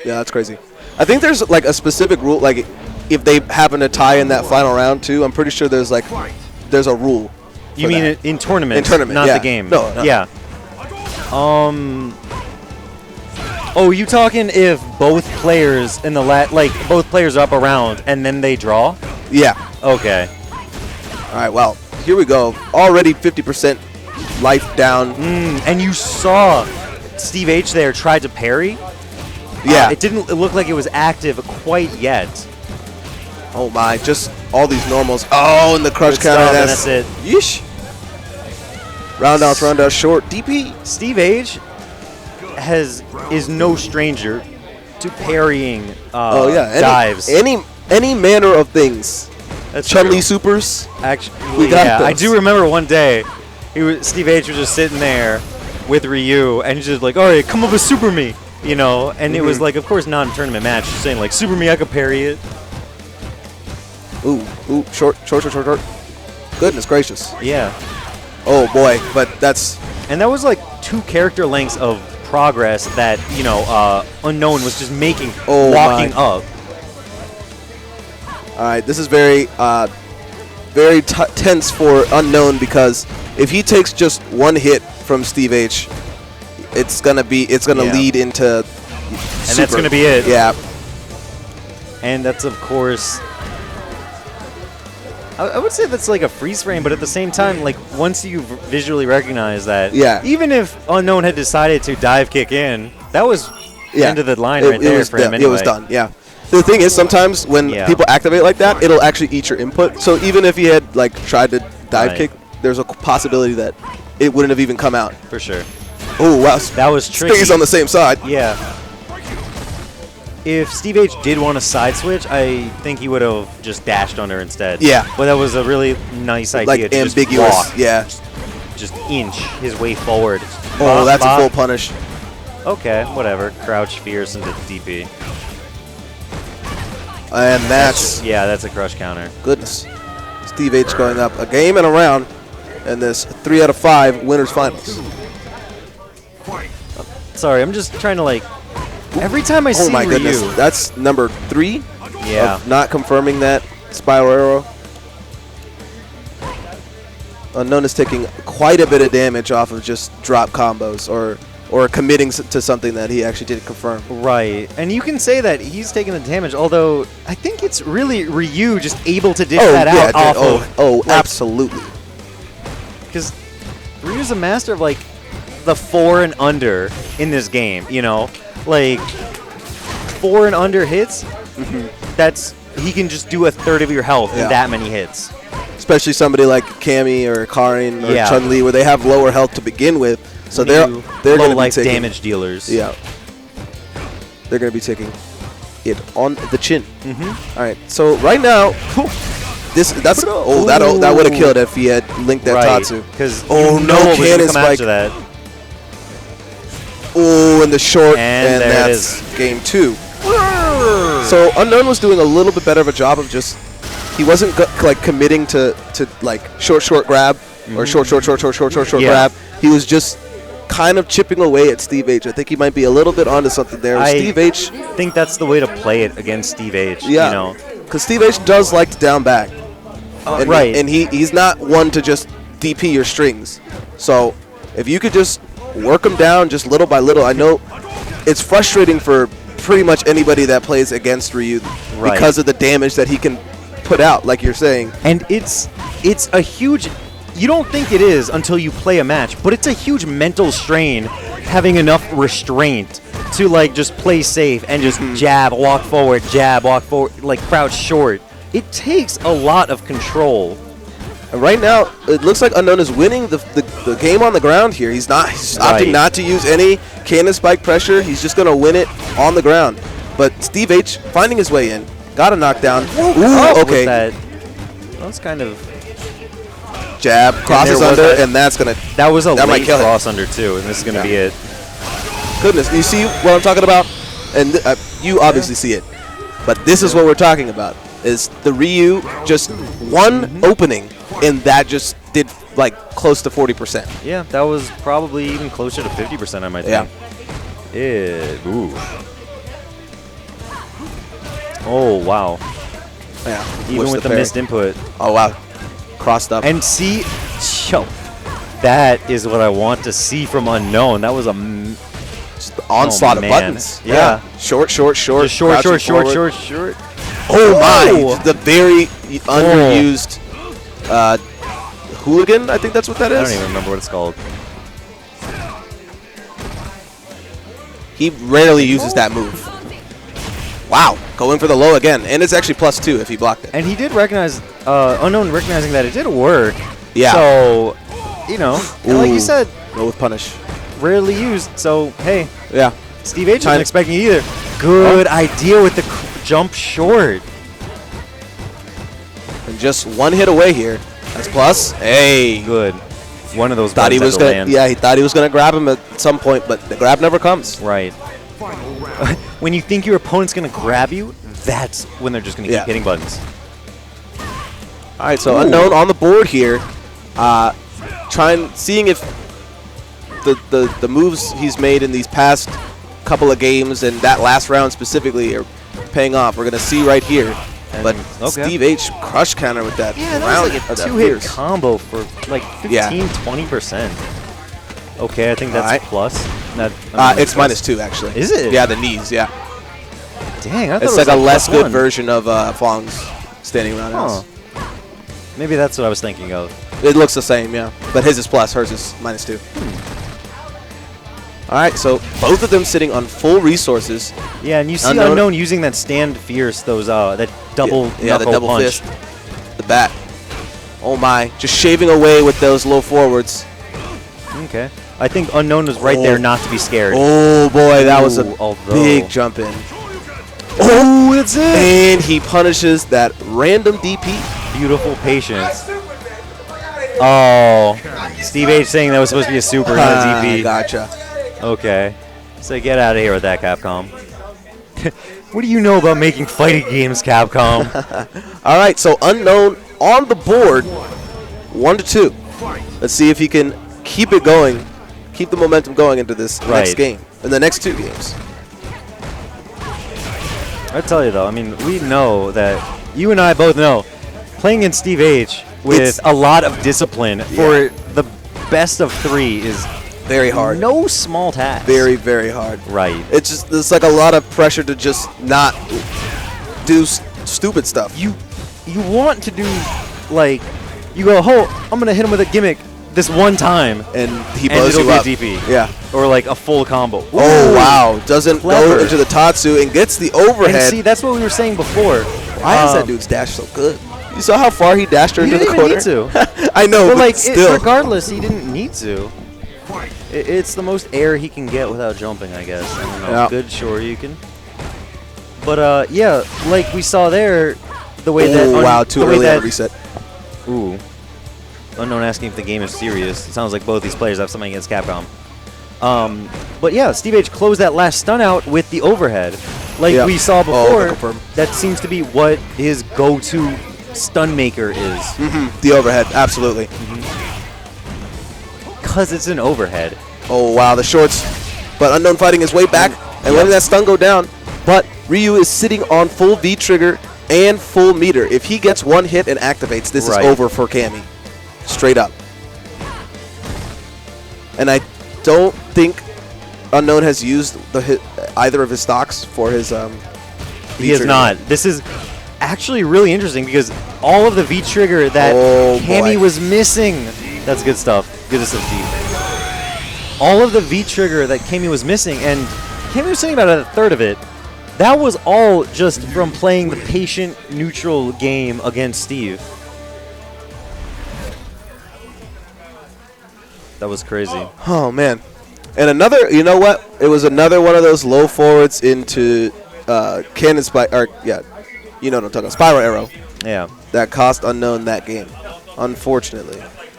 Yeah, that's crazy. I think there's like a specific rule, like if they happen to tie in that final round too, I'm pretty sure there's a rule. You mean that. in tournaments? In tournament, not yeah. the game. No. Yeah. Oh, you talking if both players in the both players are up a round and then they draw? Yeah. Okay. All right. Well, here we go. Already 50% life down. And you saw Steve H there tried to parry. Yeah. It didn't look like it was active quite yet. Oh my! Just all these normals. Oh, and the crush Good counter. stuff, and that's it. Yeesh. Roundhouse, short. DP. Steve H is no stranger to parrying dives. Any manner of things. That's Chun-Li true. supers. Actually, we got yeah, those. I do remember one day, Steve H was just sitting there with Ryu, and he's just like, "All right, come up with super me," you know. And it was like, of course, non-tournament match. Just saying like, "Super me, I could parry it." Ooh, short. Goodness gracious. Yeah. Oh boy, but that's. And that was like 2 character lengths of progress that Unknown was just making walking up. All right, this is very tense for Unknown because if he takes just one hit from Steve H, it's gonna lead into. And that's gonna be it. Yeah. And that's of course. I would say that's like a freeze frame, but at the same time, like once you visually recognize that, even if Unknown had decided to dive kick in, that was the end of the line right there for him anyway. It was done, yeah. The thing is, sometimes when people activate like that, it'll actually eat your input. So even if he had like tried to dive kick, there's a possibility that it wouldn't have even come out. For sure. Oh, wow. That was tricky. Stays on the same side. Yeah. If Steve H did want to side switch, I think he would have just dashed under instead. Yeah. But that was a really nice idea. Like to ambiguous, just walk, yeah. Just inch his way forward. Oh, that's a full punish. Okay, whatever. Crouch, fierce, into DP. And that's a crush counter. Goodness. Steve H going up a game and a round in this 3 out of 5 winners finals. Sorry, I'm just trying to like. Every time I see my Ryu, goodness, that's number 3. Yeah. Of not confirming that spiral arrow. Unknown is taking quite a bit of damage off of just drop combos or committing to something that he actually didn't confirm. Right, and you can say that he's taking the damage, although I think it's really Ryu just able to dish that out off of. Oh, absolutely. Because Ryu's a master of like the 4 and under in this game, you know? Like 4 and under hits, that's he can just do a third of your health in that many hits. Especially somebody like Cammy or Karin or Yeah. Chun-Li where they have lower health to begin with. So they're low going to be life taking damage dealers. Yeah. They're going to be taking it on the chin. All right. So right now, that would have killed if he had linked that Tatsu. Because no cannon spike. After that. Oh, and the short, and there that's game 2. So Unknown was doing a little bit better of a job of just he wasn't committing to like short grab or short grab. He was just kind of chipping away at Steve H. I think he might be a little bit onto something there. Steve H. I think that's the way to play it against Steve H. Yeah, you know, because Steve H. does like to down back. Right, and he's not one to just DP your strings. So if you could just work him down just little by little. I know it's frustrating for pretty much anybody that plays against Ryu because of the damage that he can put out, like you're saying. And it's a huge. You don't think it is until you play a match, but it's a huge mental strain having enough restraint to like just play safe and just jab, walk forward, like crouch short. It takes a lot of control. And right now, it looks like Unknown is winning the game on the ground here. He's opting not to use any cannon spike pressure. He's just going to win it on the ground. But Steve H. finding his way in. Got a knockdown. Ooh, okay. That's kind of... Jab, crosses under, and that's going to... That was a late cross under, too, and this is going to be it. Goodness, you see what I'm talking about? And you obviously see it. But this is what we're talking about, is the Ryu just one opening, and that just did like close to 40%. Yeah, that was probably even closer to 50%, I might think. Yeah. Ooh. Oh, wow. Yeah. Even with the missed input. Oh, wow. Crossed up. And see, yo, that is what I want to see from Unknown. That was a just the onslaught of buttons. Yeah. Short. Just short. Oh, my. The very underused hooligan, I think that's what that is. I don't even remember what it's called. He rarely uses that move. Wow, going for the low again, and it's actually +2 if he blocked it. And he did recognize, Unknown recognizing that it did work. Yeah. So, you know, and like you said, low with punish. Rarely used. So, hey. Yeah. Steve H wasn't expecting it either. Good idea with the jump short. And just one hit away here. That's plus. Hey. Good. One of those thought he was gonna. Yeah, he thought he was gonna grab him at some point, but the grab never comes. Right. When you think your opponent's going to grab you, that's when they're just going to keep hitting buttons. All right, so Unknown on the board here, seeing if the moves he's made in these past couple of games and that last round specifically are paying off. We're going to see right here. And but Steve H crush counter with that round. That was like a two-hit combo for like 15-20%. Okay, I think that's plus. It's -2 actually. Is it? Yeah, the knees. Yeah. Dang, I thought it's it was like a less good +1 version of Fong's standing around house. Maybe that's what I was thinking of. It looks the same, yeah. But his is plus, hers is -2. All right, so both of them sitting on full resources. Yeah, and you see Unknown using that stand fierce, that double the double punch. fist, the bat. Oh my, just shaving away with those low forwards. Okay. I think Unknown was right there not to be scared. Oh, boy, that was a big jump in. Oh, that's it. And he punishes that random DP. Beautiful patience. Oh, Steve H saying that was supposed to be a super, not a DP. Gotcha. Okay. So get out of here with that, Capcom. What do you know about making fighting games, Capcom? All right, so Unknown on the board, 1-2. Let's see if he can keep it going, keep the momentum going into this next game, in the next 2 games. I tell you though, I mean, we know that, you and I both know, playing in Steve H with a lot of discipline for the best of 3 is very hard. No small task. Very, very hard. Right. It's like a lot of pressure to just not do stupid stuff. You want to do, like, you go, oh, I'm going to hit him with a gimmick this one time, and he blows you up. Be a DP. Yeah. Or like a full combo. Ooh. Oh, wow. Doesn't go into the Tatsu and gets the overhead. And see, that's what we were saying before. Why is that dude's dash so good? You saw how far he dashed her into the corner? He didn't even need to. I know, but like, still. Regardless, he didn't need to. It's the most air he can get without jumping, I guess. I don't know. Yeah. Good Shoryuken. But, yeah, like we saw there, the way that... Oh, wow, too early on the reset. Ooh. Unknown asking if the game is serious. It sounds like both these players have something against Capcom. But yeah, Steve H closed that last stun out with the overhead. Like we saw before, that seems to be what his go-to stun maker is. The overhead, absolutely. Because it's an overhead. Oh, wow, the shorts. But Unknown fighting his way back and letting that stun go down. But Ryu is sitting on full V-trigger and full meter. If he gets one hit and activates, this is over for Cammy. Straight up. And I don't think Unknown has used either of his stocks for his He has not. This is actually really interesting because all of the V-trigger that Cammy was missing. That's good stuff. Good stuff, Steve. All of the V-trigger that Cammy was missing, and Cammy was saying about a third of it, that was all just from playing the patient, neutral game against Steve. That was crazy. Oh, man. And another, you know what? It was another one of those low forwards into Cannon Spike, or you know what I'm talking about, Spiral Arrow. Yeah. That cost Unknown that game, unfortunately.